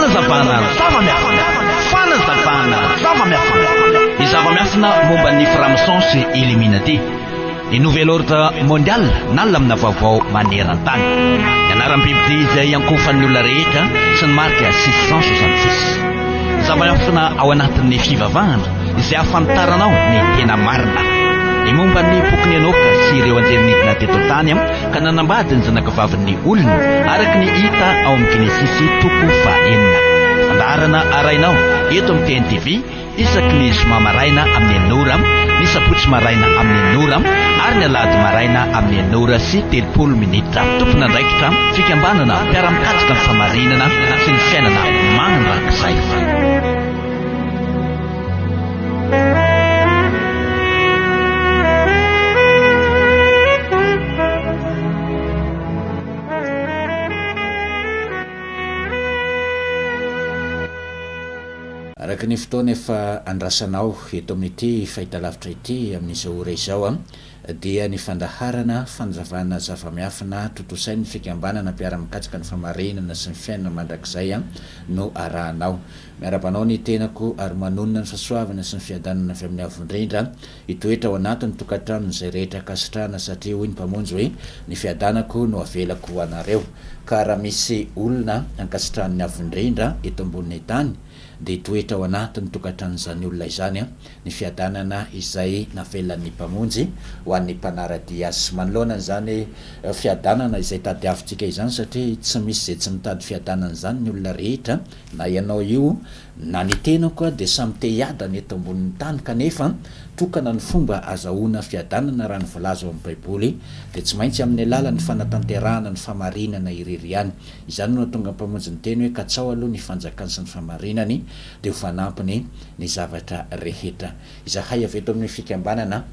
fanazavana ny zava-miafina momba ny franc-maçon sy illuminati ny nouvel ordre mondial na lamina vaovao maneran-tany ny anaram-biby izay ankofan'ny olona rehetra sy ny marika 666 zava-miafina ao anatin'ny fivavahana izay ahafantaranao ny tena marina ny momba ny boky enoka sy ireo anjelinidina teto tany ka nanambady ny zanakavavin'ny olona araka ny hita ao amin'ny Genesisy toko fahaenina andarana arainao eto amin'ny TNTV isaky ny zoma maraina amin'ny enora ny sabotsy maraina amin'ny enora ary ny alahady maraina amin'ny enora sy 30 minitra tompona andraikitra fikambanana mpiara-mikatsika ny famarinana sy ny fiainana mananrakizay araka ny fotoana efa andrasanao eto amin'ity fahitalavitra ity amin'izao ora izao dia ny fandaharana fanjavana zava-miafina totosain'ny fikambanana mpiara-mikatsika ny famarinana sy ny fiainana mandrakizay no arahanao miarabanao ny tenako ary manonona ny fahasoavana sy ny fiadanana avy amin'ny avondrindra hitoetra ao anatin'ny tokantrano izay rehetra kasitrana satria hoy ny mpamonjy hoe ny fiadanako no avelako anareo ka raha misy olona ankasitran'ny avondrindra eto ambon'ny tany dia toetra ao anatin'ny tokantran'izany olona izany ny fiadanana izay navelan'ny mpamonjy ho an'ny mpanaradia sy manoloana izany fiadanana izay tadiavintsika izany satria tsy misy zay tsy mitady fiadanana izany ny olona rehetra na ianao io na ny tenako dia samy te hiadana eto ambonin'ny tany kanefa tokana ny fomba azahoana fiadanana raha ny voalaza ao amin'ny baiboly dia tsy maintsy amin'ny alalan'ny fanatanterahana ny famarinana irery ihany izany no tonga mpamonjy ny teny hoe katsao aloha ny fanjakany sy ny famarinany dia ho fanampiny ny zavatra rehetra izahay avy eto amin'ny fikambanana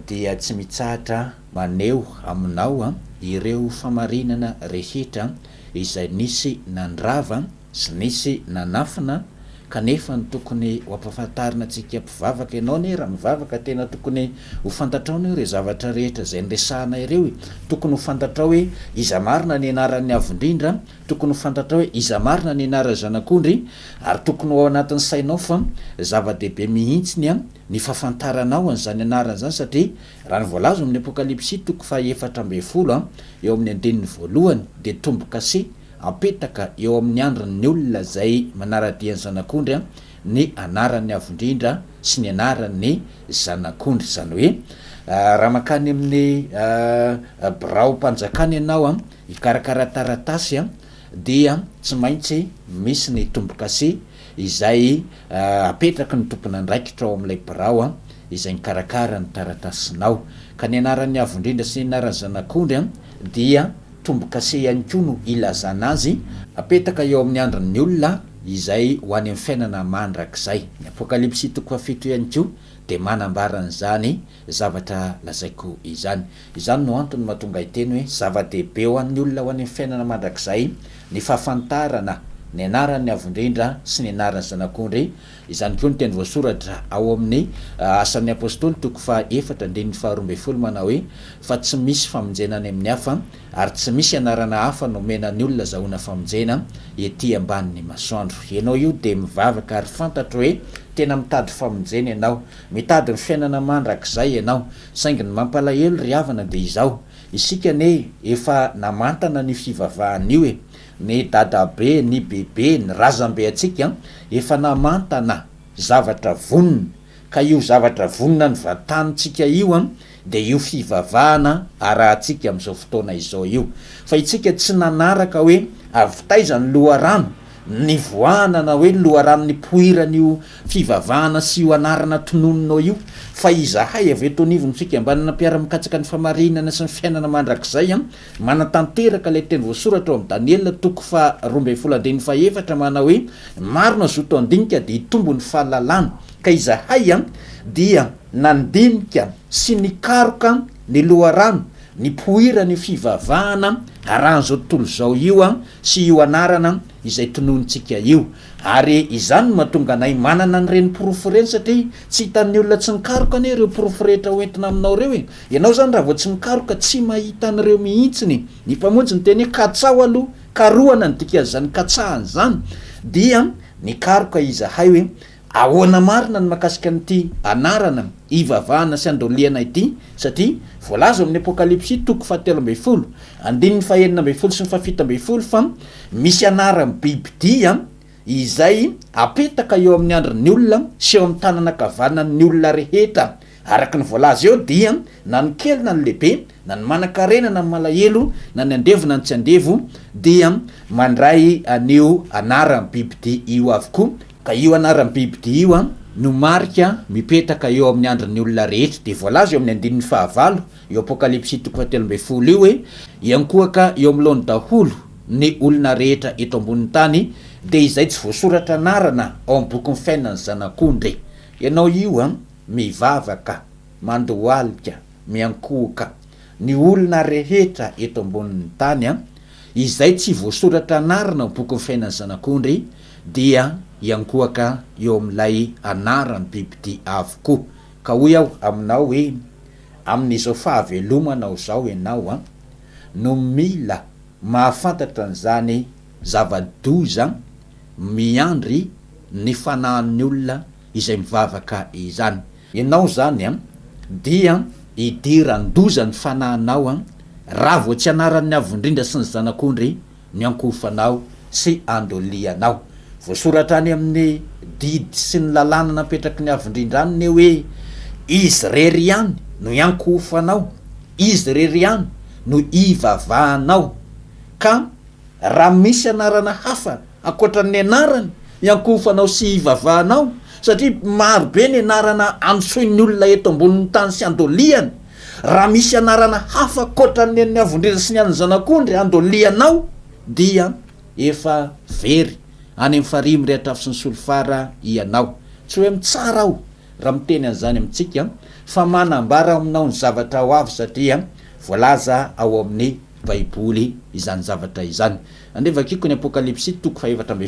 dia tsy mitsahatra maneho aminao ireo famarinana rehetra izay nisy nandrava sy nisy nanafina kanefa ny tokony ho ampafantarina antsika mpivavaka ianao ny raha mivavaka tena tokony ho fantatrao ny ireo zavatra rehetra izay nresahana ireo tokony ho fantatrao hoe iza marina ny anaran'ny avondrindra tokony ho fantatrao hoe iza marina ny anara zanak'ondry ary tokony ho ao anatin'ny sainao fa zava-dehibe mihitsiny ny fahafantaranao an'izany anarana zany satria raha ny voalazo amin'ny apokalipsy toko fa 7:10 eo amin'ny andininy voalohany dia tombo-kase apetaka eo amin'ny andron'ny olona zay manaradiany zanak'ondry ny anaran'ny avondrindra sy ny anaran'ny zanak'ondry zany hoe raha makany amin'ny birao mpanjakany ianao hikarakara taratasy dia tsy maintsy misy ny tombo-kase izay apetraka ny tompona andraikitra ao amin'ilay birao izay nikarakara ny taratasinao ka ny anaran'ny avondrindra sy ny anaran'ny zanak'ondry dia tombo-kase ihany koa no ilazana azy apetaka eo amin'ny andron'ny olona izay ho any amin'ny fiainana mandrakizay ny apokalipsy toko 7 ihany koa dia manambaran'izany zavatra lazaiko izany no antony mahatonga iteny hoe zava-dehibe ho an'ny olona ho any amin'ny fiainana mandrakizay ny fahafantarana ny anaran'ny avondrindra sy ny anaran'ny zanak'ondry izany koa ny teny voasoratra ao amin'ny asan'ny apôstôly toko fa 4:12 manao hoe fa tsy misy famonjena any amin'ny hafa ary tsy misy anarana hafa nomena ny olona zahoana famonjena ety ambanin'ny masoandro ianao io dia mivavaka ary fantatro hoe tena mitady famonjena ianao mitady ny fiainana mandrakizay ianao saingy ny mampalahelo ry havana dia izao isika ne efa namantana ny fivavahan'io ny dadabe ny bebe ny razambe atsika efa namantana zavatra vonina ka io zavatra vonina ny vatanitsika io dia io fivavahana arahantsika amin'izao fotoana izao io fa itsika tsy nanaraka hoe avitaiza ny loharano ny voanana hoe loharano ny poiran'io fivavahana sy io anarana tonononao io fa izahay avy eto anivony fikambanana mpiara-mikatsika ny famarinana sy ny fiainana mandrakizay manatanteraka ilay teny voasoratra ao amin'ny Daniela toko fa 12:7 manao hoe marina zoto andinika dia hitombo ny fahalalana ka izahay dia nandinika sy nikaroka ny loharano ny poirany fivavahana arahan'izao tontolo zao io sy io anarana izay tononitsika io ary izany no mahatonga anay manana nyreny porofo reny satria tsy hitan'ny olona tsy nikaroka ane ireo porofo rehetra hoentina aminao reo ianao zany raha vao tsy nikaroka tsy mahita an'ireo mihitsiny ny mpamonjy ny teny hoe katsao aloha karohana ny dika zany katsahany zany dia nikaroka izahay hoe ahoana marina ny makasika an'ity anarana ivavahana sy andoliana ity satria voalaza amin'ny apokalipsy toko 17 andininy fahenina amby folo sy ny fafito amby folo fa misy anarany bibidia izay apetaka eo amin'ny androny olona sy eo amin'ny tanana kavanany olona rehetra araky ny voalaza eo dia na ny kely na ny lehibe na ny manan-karena na ny malahelo na ny andevo na ny tsy andevo dia mandray anio anarany bibidia io avokoa ka io anarany bibidia io no marika mipetraka eo amin'ny androny olona rehetra de voalaza eo amin'ny andininy fahavalo eo apokalipsy toko 17 io hoe iankoaka eo am'lohany daholo ny olona rehetra eto ambonin'ny tany de izay tsy voasoratra anarana ao amin'ny boky ny fiainany zanak'ondry ianao io mivavaka mandohalika miankoaka ny olona rehetra eto ambonin'ny tany izay tsy voasoratra anarana ao boky ny fiainany zanak'ondry dia iankoaka eo am'ilay anarany bibidia avokoa ka hoy aho aminao hoe amin'izao fahavelomanao zao ianao no mila mahafantatra an'izany zava-doza miandry ny fanahin'ny olona izay mivavaka izany ianao zany dia idiran-doza ny fanahinao raha vo tsy anaran'ny avondrindra sy ny zanak'ondry ny ankofanao sy andolianao voasoratra any amin'ny didy sy ny lalàna napetraky ny avondrindra anyny hoe izy rery ihany no iankofanao izy rery ihany no ivavahanao ka raha misy anarana hafa akoatran'ny anarany iankofanao sy ivavahanao satria maro be ny anarana ansoin'ny olona eto ambonin'ny tany sy andoliany raha misy anarana hafa akoatran'ny any avondrindra sy ny any zanak'ondry andolianao dia efa very any amin'ny farimy rehetra sy ny solofara ianao tsy hoe mitsara aho raha miteny an'izany amintsika fa manambara aminao ny zavatra ho avy satria voalaza ao amin'ny baiboly izany zavatra izany andevakiko ny apokalipsy toko 17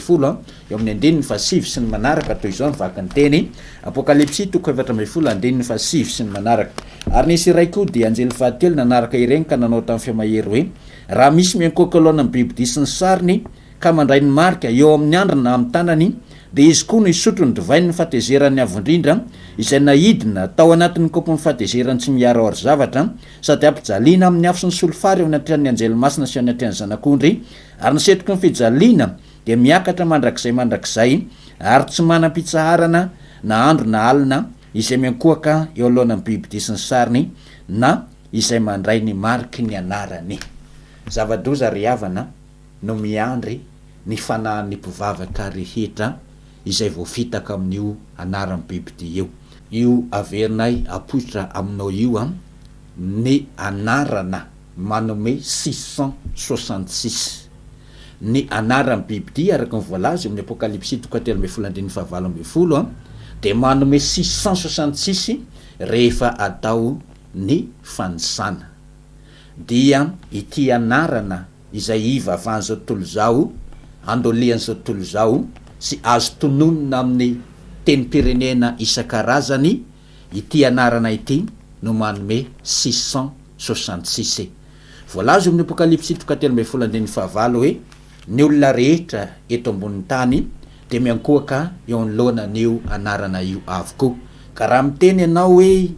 eo amin'ny andininy fasivy sy ny manaraka toy izao ny vaky ny teny apokalipsy toko 17 andininy fasivy sy ny manaraka ary nisy iray koa dia anjely fahatelo nanaraka ireny ka nanao tamin'ny fiamahery hoe raha misy miankoaka aloana ny bibidia sy ny sariny ka mandray ny marika eo amin'ny andrana amin'ny tanany de izy koa no isotro ny divainy ny fahatezeran'ny avondrindra izay nahidina tao anatin'ny kopony fahatezerany tsy miaro ary zavatra sady ampijaliana amin'ny afo sy ny solofary eo anatrehan'ny anjely masina sy anatrehan'ny zanak'ondry ary nisetroky ny fijaliana de miakatra mandrakizay ary tsy manam-pitsaharana na andro na alina izay miankoaka eo alohan'ny bibidia sy ny sariny na izay mandray ny mariky ny anarany zava-doza ry havana no miandry ny fanahin'ny mpivavaka rehetra izay voafitaka amin'io anarany bibidia io averinay apoitra aminao io ny anarana manome 666 ny anarany bibidia araky ny voalaza amin'ny apokalipsy toko 17 de manome 666 rehefa atao ny fanisana dia ity anarana izay ivavahany zao tontolo zao andoliany zao tontolo zao sy azo tononona amin'ny teny-pirenena isan-karazany ity anarana ity no manome 666 voalaza amin'ny apokalipsy toko 17 hoe ny olona rehetra eto ambonin'ny tany de miankoaka eo anoloanan'io anarana io avokoa ka raha miteny ianao hoe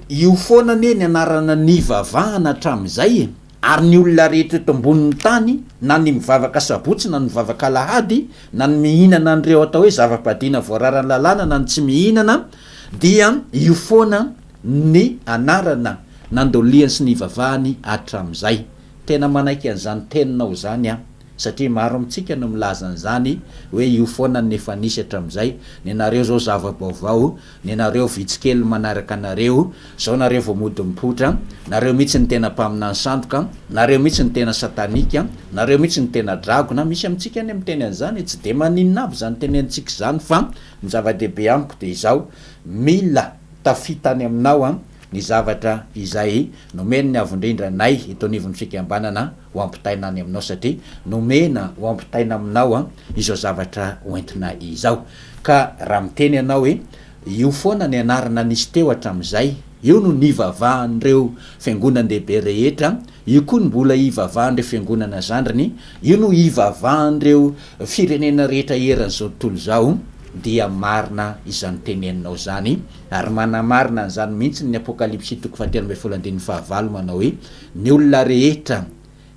io foanane ny anarana ny vavahana hatramin'izay ary ny olona rehetra eto ambonin'ny tany na ny mivavaka sabotsy na ny mivavaka lahady na ny mihinana an'ireo atao hoe zava-padina voararany lalàna na ny tsy mihinana dia io foana ny anarana nandoliany sy ny vavahany hatramin'izay tena manaiky an'izany teninao zany satria maro amitsika no milaza an'izany hoe io foana ny efa nisy hatramin'izay ny anareo zao zava-baovao ny anareo vitsikely manaraka anareo zao nareo vao mody mipotra nareo mihitsy ny tena mpaminany sandoka nareo mihitsy ny tena satanika nareo mihitsy ny tena dragona misy amitsika any amiteny an'izany tsy de maninona avy zany tenentsika zany fa ny zava-dehibe amiko de izao mila tafitany aminao ny zavatra izay nomeny ny avondrindra nay etonivony fikambanana ho ampitaina any aminao satria nomena ho ampitaina aminao izao zavatra hoentina izao ka raha miteny ianao hoe io foana ny anarana nisy teo hatramin'izay io no nivavahan'ireo fiangonandehibe rehetra, io koa no mbola ivavahan'ireo fiangonana zandriny, io no ivavahan'ireo firenena rehetra eran'izao tontolo zao, dia marina izany teneninao zany, ary manamarina an'izany mihitsy ny apokalipsy 7:15 manao hoe ny olona rehetra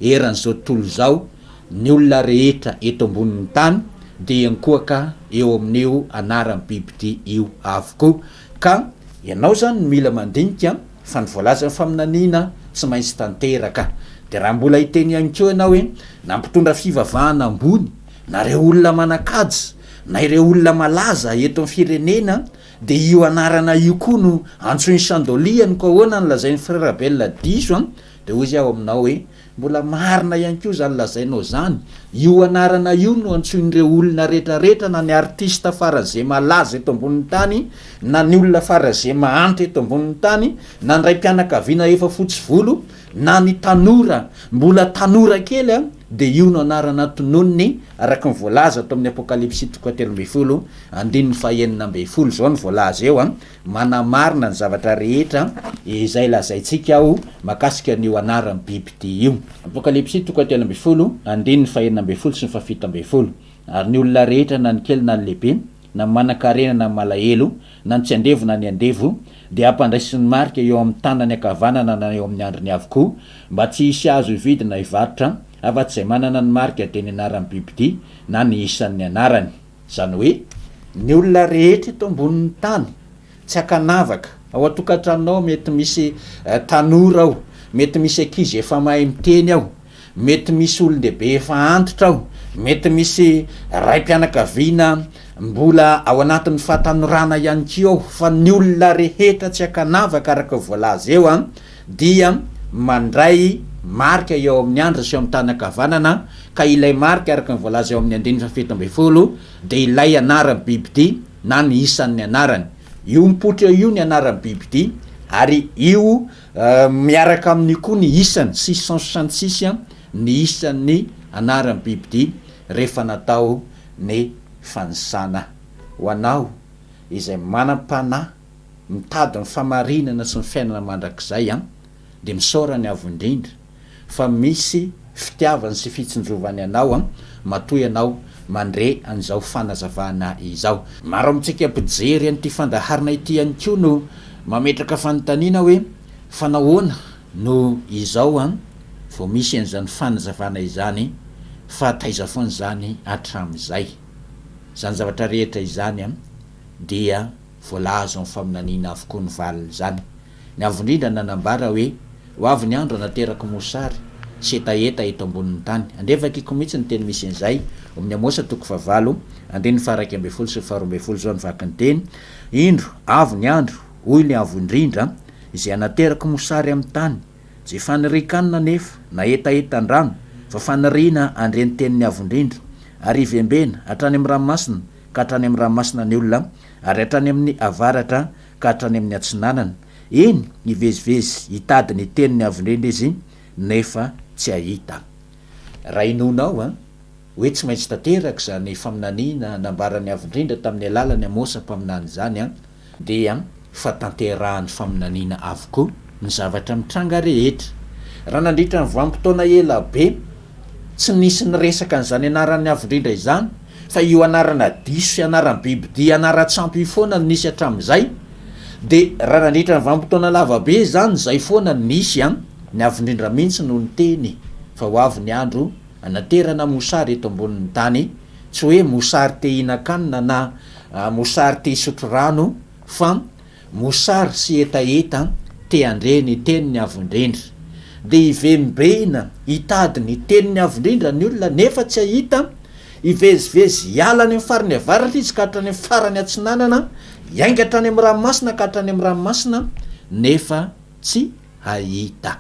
eran'izao tontolo zao, ny olona rehetra eto ambonin'ny tany dia nkoaka eo amin'io anaran'ny biby io avokoa. Ka ianao zany mila mandinika fa ny voalaza ny faminaniana tsy maintsy tanteraka. De raha mbola hiteny ihany koa ianao hoe nampitondra fivavahana ambony na ireo olona manan-kaja na ireo olona malaza eto amin'ny firenena, de io anarana io koa no antsoiny sandoliany ko ahoana ny lazain'ny frère Belona diso de hoy izy aho aminao hoe mbola marina ihany koa zany lazainao zany, io anarana io no antsoin'ireo olona rehetrarehetra, na ny artista faran'izay malaza eto ambonin'ny tany, na ny olona faran'izay mahantra eto ambonin'ny tany, na ny ray mpianakaviana efa fotsy volo, na ny tanora mbola tanora kely de io no anarana tononony araka ny voalaza ato amin'ny apokalipsy 7:19 zao ny voalaza eo manamarina ny zavatra rehetra izay lazaitsika aho makasika n'io anaran'ny biby io. Apokalipsy 7:19 sy 17. Ary ny olona rehetra na ny kely na ny lehibe, na manan-karena na malahelo, na ny tsy andevo na ny andevo, de ampandraisiny marika eo amin'ny tanany akavanana na eo amin'ny andriny avokoa, mba tsy hisy azo hividy na hivarotra afa-tsy izay manana ny marika de ny anaran'ny biby na ny isan'ny anarany. Zany hoe ny olona rehetra eto ambonin'ny tany tsy akanavaka, ao atokantranonao mety misy tanora ao, mety misy ankizy efa mahay miteny ao, mety misy olon-dehibe efa antitra ao, mety misy ray mpianakaviana mbola ao anatin'ny fahatanorana ihany keo ao, fa ny olona rehetra tsy akanavaka araka voalaza eo dia mandray marika eo amin'ny andro sy eo amin'ny tany ankavanana, ka ilay marika araka ny voalaza eo amin'ny 17 de ilay anaran'ny biby na ny isan'ny anarany. Io mipotra io ny anaran'ny biby ary io miaraka amin'ny koa ny isany 666 ny isan'ny anaran'ny biby rehefa natao ny fanisana. Ho anao izay manam-panahy mitady ny famarinana sy ny fiainana mandrakizay de misaora ny avondrindra fa misy fitiavany sy fitsinjovany anao matoy anao mandre an'izao fanazavana izao. Maro amintsika mpijery an'ity fandaharana ity ihany koa no mametraka fanontaniana hoe fa nahoana no izao vao misy an'izany fanazavana izany fa taiza foana zany hatramin'izay. Zany zavatra rehetra izany dia voalaza amin'ny faminaniana avokoa ny valiny zany. Ny avondrindra nanambara hoe ho avy ny andro anateraka mosary sy etaeta eto ambonin'ny tany. Andrefakiko mihitsy ny teny misy an'izay amin'ny Amosa 9 andeny 12 sy 12 zao ny vaky ny teny. Indro avy ny andro hoy ny avondrindra izay anateraka mosary amin'ny tany, tsy fanirikanina nefa na etaetan-drano fa faniriana andre ny tenin'ny avondrindra, ary ivembena hatrany amin'ny ranomasina ka hatrany amin'ny ranomasina ny olona, ary hatrany amin'ny avaratra ka hatrany amin'ny atsinanana. Eny ivezivezy hitady ny tenin'ny avondrindra izy nefa tsy ahita. Raha inonao hoe tsy maintsy tanteraka zany faminaniana nambaran'ny avondrindra tamin'ny alalany Amosa mpaminany zany dia fa tanterahan'ny faminaniana avokoa ny zavatra mitranga rehetra. Raha nandritra ny vanim-potoana ela be tsy nisy ny resaka an'izany anaran'ny avondrindra izany, fa io anarana diso sy anaran'ny biby anaratsampy foana ny nisy hatramin'izay, de raha nandritra ny vanim-potoana lavabe zany zay foana ny nisy ny avondrindra mihitsy no niteny fa ho avy ny andro anaterana mosary eto ambonin'ny tany, tsy hoe mosary te hihinan-kanina na mosary te hisotro rano, fa mosary sy etaeta te andre ny tenin'ny avondrindra. De ivembena hitady ny tenin'ny avondrindra ny olona nefa tsy ahita, ivezivezy hiala ny farany avaratra izy ka hatrany farany atsinanana, iainga hatrany amin'ny ranomasina ka hatrany amin'ny ranomasina nefa tsy ahita.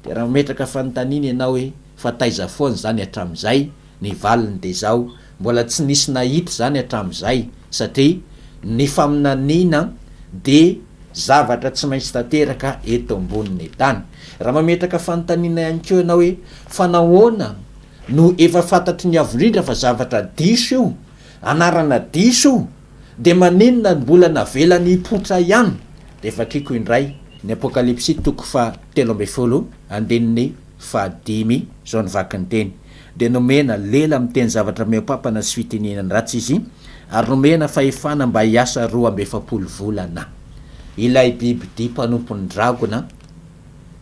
De raha metraka fanontaniana ianao hoe fa taiza foana zany hatramin'izay, ny valiny de zao mbola tsy nisy nahita zany hatramin'izay, satria ny faminaniana de zavatra tsy maintsy tanteraka eto ambonin'ny tany. Raha mametraka fanontaniana ihany koa ianao hoe fa nahoana no efa fantatry ny avondrindra fa zavatra diso io, anarana diso io, de maninona ny mbola navelany hipotra ihany? De efa kiko indray ny apokalipsy toko fa 13 andininy fahadimy zao ny vakiny teny de nomena lela miteny zavatra meopapana sy fitenenany ratsy izy ary nomena fahefana mba hiasa 27 volana ilay bibidy mpanompony dragona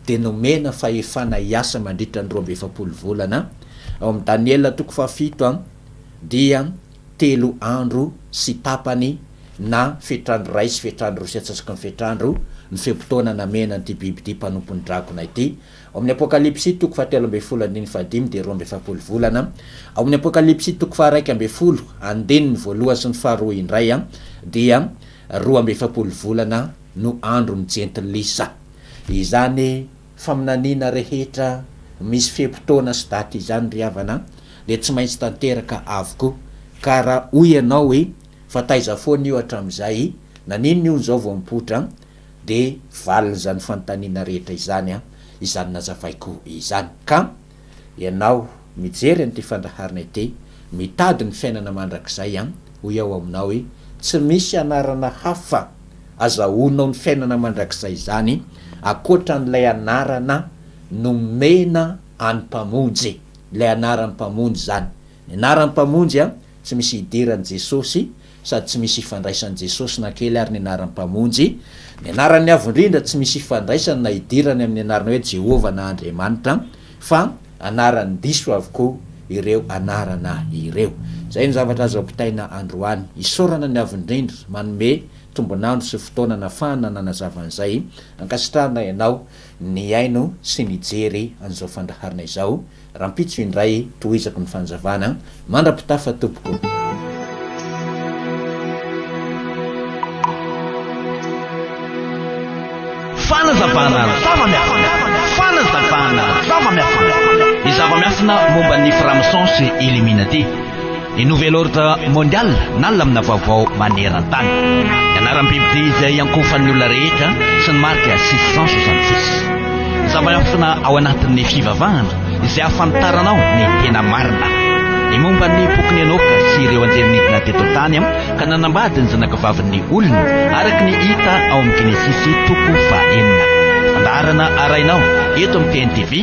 de nomena fahefana hiasa mandritra ny 27 volana ao amin'ny Daniela toko fa 7 dia 3 andro sy tapany na fetrandro ray sy fetrandro sy atsasaky ny fetrandro ny fepotoana namena an'ity bibidy mpanompony dragona ity ao amin'ny apokalipsy toko fa 13 andiny fahadimy de 27 volana ao amin'ny apokalipsy toko fa 1 andininy voalohany sy ny faharoa indray dia 27 volana no andro ny jentilisa izany faminaniana rehetra misy fepotoana sy daty izany ry havana de tsy maintsy tanteraka avokoa ka raha hoy ianao hoe fa taiza foana io hatramin'izay na ninona io zao vao mipotra de valiny zany fanontaniana rehetra izany izany nazavaiko izany ka ianao mijery an'ity fandaharana ity mitady ny fiainana mandrakizay hoy ao aminao hoe tsy misy anarana hafa azahoanao ny fiainana mandrakizay zany akoatra n'ilay anarana nomena any mpamonjy ilay anaran'ny mpamonjy zany ny anaran'ny mpamonjy tsy misy idiran'i Jesosy sady tsy misy ifandraisan'i Jesosy na kely ary ny anaran'ny mpamonjy ny anaran'ny avindrindra tsy misy ifandraisany na idirany amin'ny anarana hoe Jehova na Andriamanitra fa anaran'ny diso avokoa ireo anarana ireo zay ny zavatra azo ampitaina androany isorana ny avindrindra manome tombonandro sy fotoana nafahana nanazavanyzay ankasitrahana ianao ny aino sy nijery an'izao fandaharana izao rahampitso indray tohizako ny fanjavana mandrapitafa tompoko fanazavana zava-miafina ny zava-miafina momba ny franc-maçon sy illuminati ny nouvel ordre mondial nalamina vaovao maneran-tany ny anaram-bibidy izay ankofan'ny olona rehetra sy ny marika 666 ny zava-miafina ao anatin'ny fivavahana izay ahafantaranao ny tena marina ny momba ny pokony enoka sy ireo anjelinidina teto tany ka nanambady ny zanakavavin'ny olona araky ny hita ao amin'ny Genesisy toko fa 4 fandaharana arainao eto amin'ny TNTV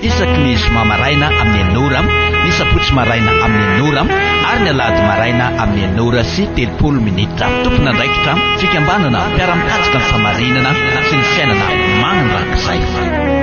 isaky ny zoma maraina amin'ny 9 ny sabotsy maraina amin'ny 9 ary ny alahady maraina amin'ny 9 sy 30 minitra tompona andraikitra fikambanana mpiara-mikatsika ny famarinana sy ny fiainana mandrakizay